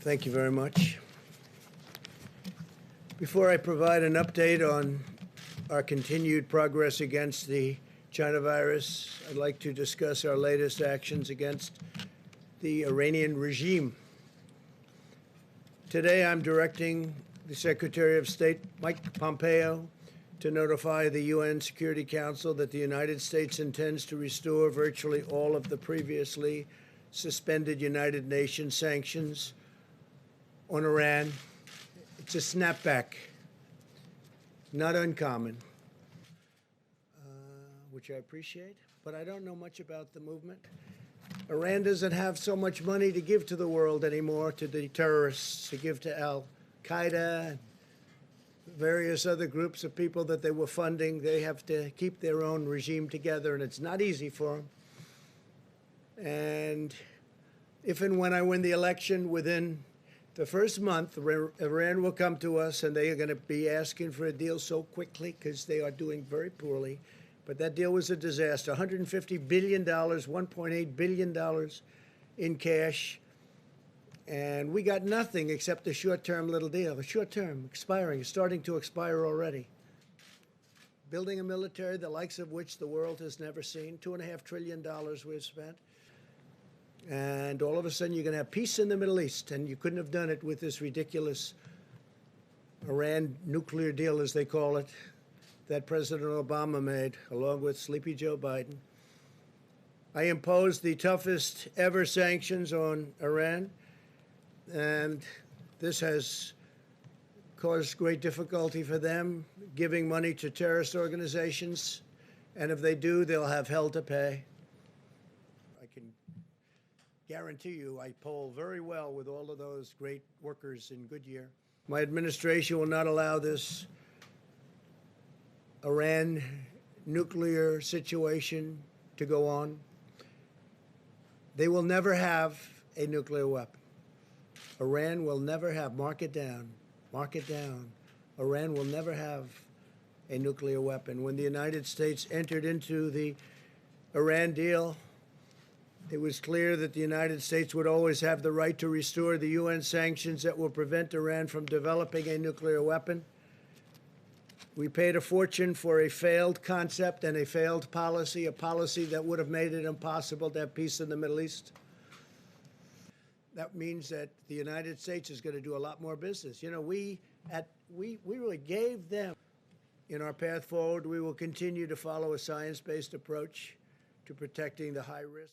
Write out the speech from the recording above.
Thank you very much. Before I provide an update on our continued progress against the China virus, I'd like to discuss our latest actions against the Iranian regime. Today, I'm directing the Secretary of State, Mike Pompeo, to notify the UN Security Council that the United States intends to restore virtually all of the previously suspended United Nations sanctions on Iran. It's a snapback, not uncommon, which I appreciate, but I don't know much about the movement. Iran doesn't have so much money to give to the world anymore, to the terrorists, to give to Al-Qaeda, various other groups of people that they were funding. They have to keep their own regime together, and it's not easy for them. And if and when I win the election, within the first month, Iran will come to us, and they are going to be asking for a deal so quickly because they are doing very poorly. But that deal was a disaster. $150 billion, $1.8 billion in cash. And we got nothing except a short-term little deal. A short-term, expiring, starting to expire already. Building a military, the likes of which the world has never seen. $2.5 trillion we've spent. And all of a sudden, you're going to have peace in the Middle East. And you couldn't have done it with this ridiculous Iran nuclear deal, as they call it, that President Obama made, along with Sleepy Joe Biden. I imposed the toughest ever sanctions on Iran. And this has caused great difficulty for them, giving money to terrorist organizations. And if they do, they'll have hell to pay. I can guarantee you I poll very well with all of those great workers in Goodyear. My administration will not allow this Iran nuclear situation to go on. They will never have a nuclear weapon. Iran will never have, mark it down, Iran will never have a nuclear weapon. When the United States entered into the Iran deal, it was clear that the United States would always have the right to restore the UN sanctions that will prevent Iran from developing a nuclear weapon. We paid a fortune for a failed concept and a failed policy, a policy that would have made it impossible to have peace in the Middle East. That means that the United States is going to do a lot more business. You know, we really gave them. In our path forward, we will continue to follow a science-based approach to protecting the high risk.